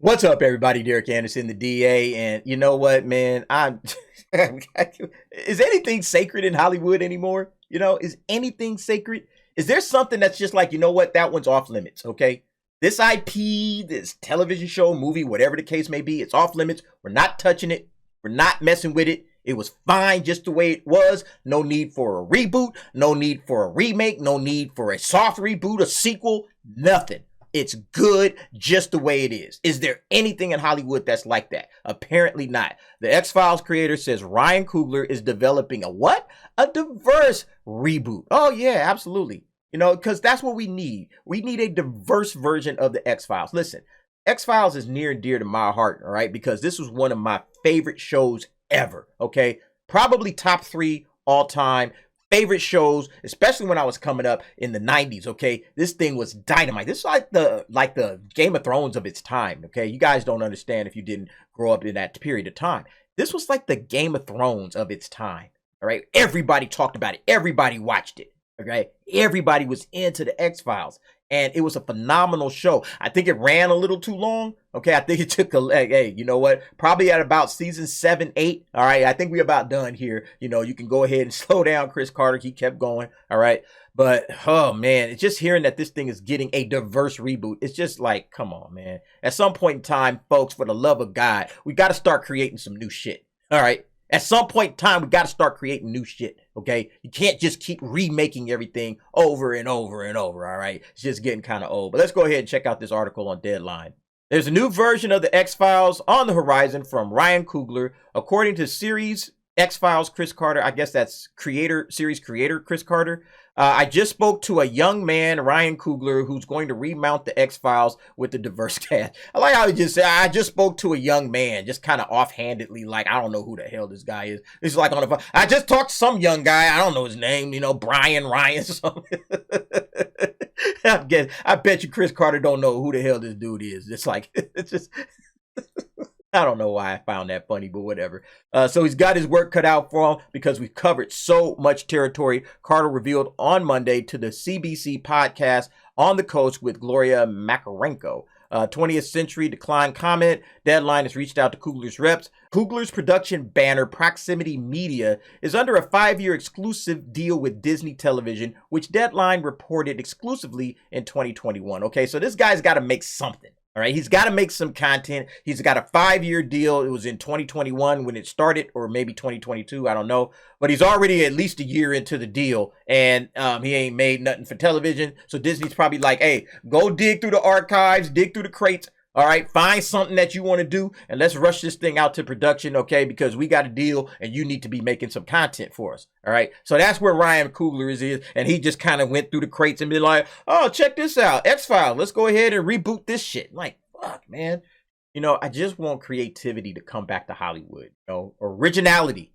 What's up, everybody? Derek Anderson, the DA, and you know what, man? I'm. Is anything sacred in Hollywood anymore? Is anything sacred? Is there something that's just like, you know what, that one's off limits? Okay, this IP, this television show, movie, whatever the case may be, it's off limits. We're not touching it. We're not messing with it. It was fine just the way it was. No need for a reboot. No need for a remake. No need for a soft reboot, a sequel. Nothing. It's good just the way it is. Is there anything in Hollywood that's like that? Apparently not. The X-Files creator says Ryan Coogler is developing a what? A diverse reboot. Oh yeah, absolutely. Because that's what we need. We need a diverse version of the X-Files. Listen, X-Files is near and dear to my heart, all right? Because this was one of my favorite shows ever, okay? Probably top 3 all time. Favorite shows, especially when I was coming up in the 90s, okay? This thing was dynamite. This is like the Game of Thrones of its time, okay? You guys don't understand if you didn't grow up in that period of time. This was like the Game of Thrones of its time, all right? Everybody talked about it. Everybody watched it, okay? Everybody was into the X-Files, and it was a phenomenal show. I think it ran a little too long, okay? I think it took hey, you know what? Probably at about season 7, 8, all right? I think we're about done here. You can go ahead and slow down Chris Carter. He kept going, all right? But, oh, man, it's just hearing that this thing is getting a diverse reboot. It's just like, come on, man. At some point in time, folks, for the love of God, we got to start creating some new shit, all right? At some point in time, we got to start creating new shit, okay? You can't just keep remaking everything over and over and over, all right? It's just getting kind of old. But let's go ahead and check out this article on Deadline. There's a new version of the X-Files on the horizon from Ryan Coogler. According to series X-Files Chris Carter, I guess that's series creator Chris Carter. I just spoke to a young man, Ryan Coogler, who's going to remount the X-Files with the diverse cast. I like how he just said, I just spoke to a young man, just kind of offhandedly, like, I don't know who the hell this guy is. It's like on the phone. I just talked to some young guy. I don't know his name, Brian Ryan or something. I bet you Chris Carter don't know who the hell this dude is. It's like, it's just... I don't know why I found that funny, but whatever. So he's got his work cut out for him because we've covered so much territory. Carter revealed on Monday to the CBC podcast On the Coast with Gloria Makarenko. 20th Century declined comment. Deadline has reached out to Coogler's reps. Coogler's production banner, Proximity Media, is under a 5-year exclusive deal with Disney Television, which Deadline reported exclusively in 2021. Okay, so this guy's got to make something. All right, he's got to make some content. He's got a 5-year deal. It was in 2021 when it started, or maybe 2022. I don't know. But he's already at least a year into the deal, and he ain't made nothing for television. So Disney's probably like, hey, go dig through the archives, dig through the crates. All right, find something that you want to do, and let's rush this thing out to production, okay? Because we got a deal, and you need to be making some content for us, all right? So that's where Ryan Coogler is, and he just kind of went through the crates and be like, oh, check this out, X-Files, let's go ahead and reboot this shit. Like, fuck, man. I just want creativity to come back to Hollywood, originality,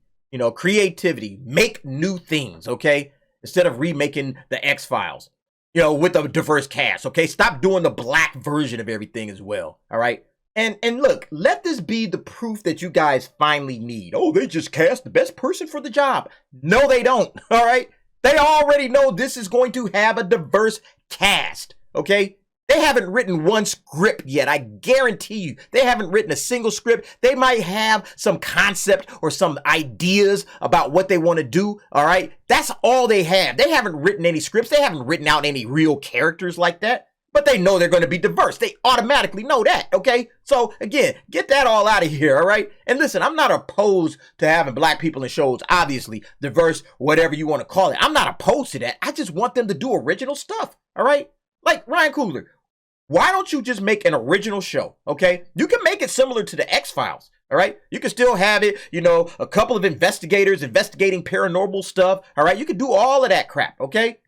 creativity, make new things, okay? Instead of remaking the X-Files. With a diverse cast, okay? Stop doing the black version of everything as well, all right? And look, let this be the proof that you guys finally need. Oh, they just cast the best person for the job. No, they don't, all right? They already know this is going to have a diverse cast, okay? They haven't written one script yet. I guarantee you, they haven't written a single script. They might have some concept or some ideas about what they want to do, all right? That's all they have. They haven't written any scripts. They haven't written out any real characters like that, but they know they're going to be diverse. They automatically know that, okay? So, again, get that all out of here, all right? And listen, I'm not opposed to having black people in shows, obviously, diverse, whatever you want to call it. I'm not opposed to that. I just want them to do original stuff, all right? Like Ryan Coogler. Why don't you just make an original show, okay? You can make it similar to the X-Files, all right? You can still have it, a couple of investigators investigating paranormal stuff, all right? You can do all of that crap, okay?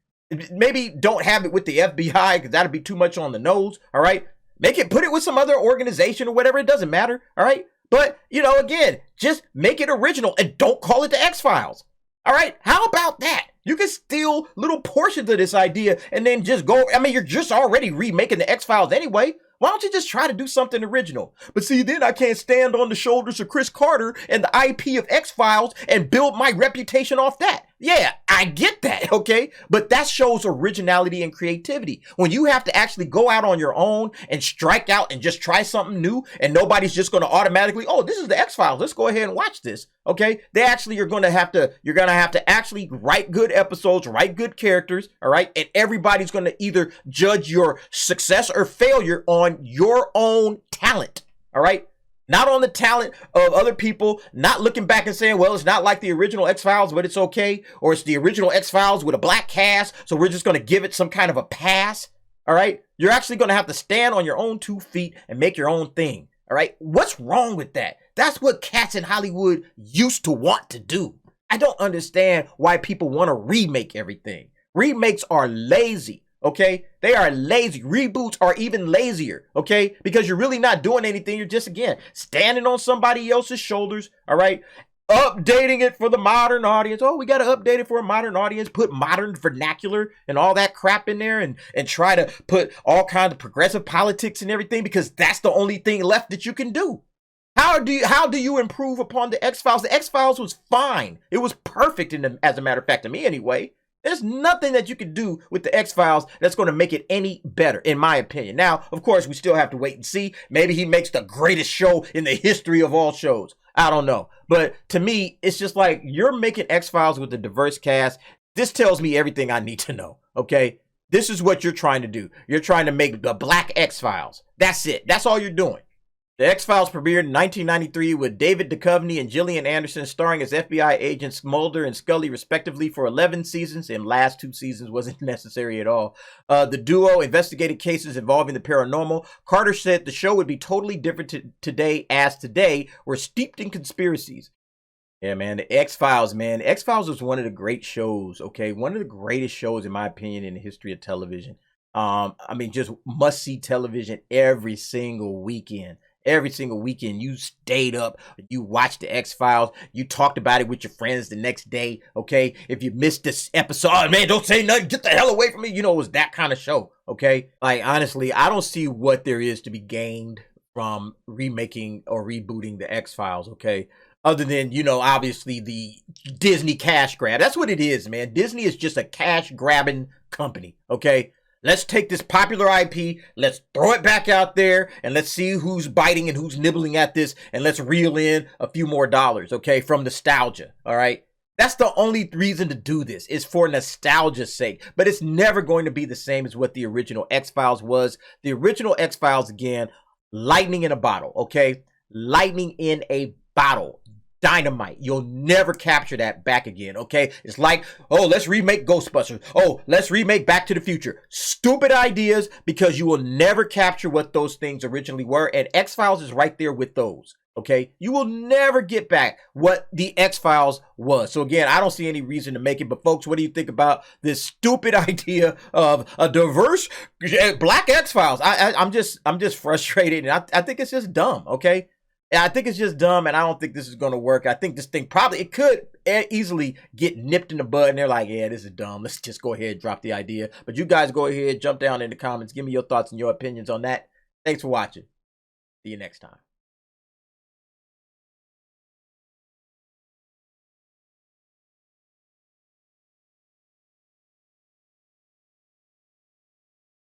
Maybe don't have it with the FBI because that'd be too much on the nose, all right? Put it with some other organization or whatever. It doesn't matter, all right? But, again, just make it original and don't call it the X-Files, all right? How about that? You can steal little portions of this idea and then just go. I mean, you're just already remaking the X-Files anyway. Why don't you just try to do something original? But see, then I can't stand on the shoulders of Chris Carter and the IP of X-Files and build my reputation off that. Yeah, I get that, okay? But that shows originality and creativity. When you have to actually go out on your own and strike out and just try something new, and nobody's just going to automatically, oh, this is the X-Files, let's go ahead and watch this, okay? They actually you're going to have to actually write good episodes, write good characters, all right? And everybody's going to either judge your success or failure on your own talent, all right? Not on the talent of other people, not looking back and saying, well, it's not like the original X-Files, but it's okay. Or it's the original X-Files with a black cast, so we're just going to give it some kind of a pass. All right? You're actually going to have to stand on your own 2 feet and make your own thing. All right? What's wrong with that? That's what cats in Hollywood used to want to do. I don't understand why people want to remake everything. Remakes are lazy. Okay, they are lazy. Reboots are even lazier, okay? Because you're really not doing anything. You're just, again, standing on somebody else's shoulders, all right? Updating it for the modern audience. Oh, we got to update it for a modern audience, put modern vernacular and all that crap in there and try to put all kinds of progressive politics and everything because that's the only thing left that you can do. How do you improve upon the X-Files? The X-Files was fine. It was perfect, as a matter of fact, to me anyway. There's nothing that you could do with the X-Files that's going to make it any better, in my opinion. Now, of course, we still have to wait and see. Maybe he makes the greatest show in the history of all shows. I don't know. But to me, it's just like you're making X-Files with a diverse cast. This tells me everything I need to know, okay? This is what you're trying to do. You're trying to make the Black X-Files. That's it. That's all you're doing. The X-Files premiered in 1993 with David Duchovny and Gillian Anderson starring as FBI agents Mulder and Scully respectively for 11 seasons, and last 2 seasons wasn't necessary at all. The duo investigated cases involving the paranormal. Carter said the show would be totally different today as today we're steeped in conspiracies. Yeah, man, the X-Files, man. X-Files was one of the great shows, okay? One of the greatest shows, in my opinion, in the history of television. I mean, just must-see television every single weekend. Every single weekend, you stayed up, you watched the X-Files, you talked about it with your friends the next day, okay? If you missed this episode, oh, man, don't say nothing, get the hell away from me. You know, it was that kind of show, okay? Like, honestly, I don't see what there is to be gained from remaking or rebooting the X-Files, okay? Other than, you know, obviously the Disney cash grab. That's what it is, man. Disney is just a cash-grabbing company, okay? Let's take this popular IP, let's throw it back out there, and let's see who's biting and who's nibbling at this, and let's reel in a few more dollars, okay, from nostalgia, all right? That's the only reason to do this, is for nostalgia's sake, but it's never going to be the same as what the original X-Files was. The original X-Files, again, lightning in a bottle, okay? Lightning in a bottle. Dynamite. You'll never capture that back again, okay? It's like, oh, let's remake Ghostbusters. Oh, let's remake Back to the Future. Stupid ideas, because you will never capture what those things originally were, and X-Files is right there with those, okay? You will never get back what the X-Files was. So again, I don't see any reason to make it, but folks, what do you think about this stupid idea of a diverse Black X-Files? I'm just frustrated, and I think it's just dumb, okay? I think it's just dumb, and I don't think this is going to work. I think this thing it could easily get nipped in the bud, and they're like, yeah, this is dumb. Let's just go ahead and drop the idea. But you guys go ahead, jump down in the comments. Give me your thoughts and your opinions on that. Thanks for watching. See you next time.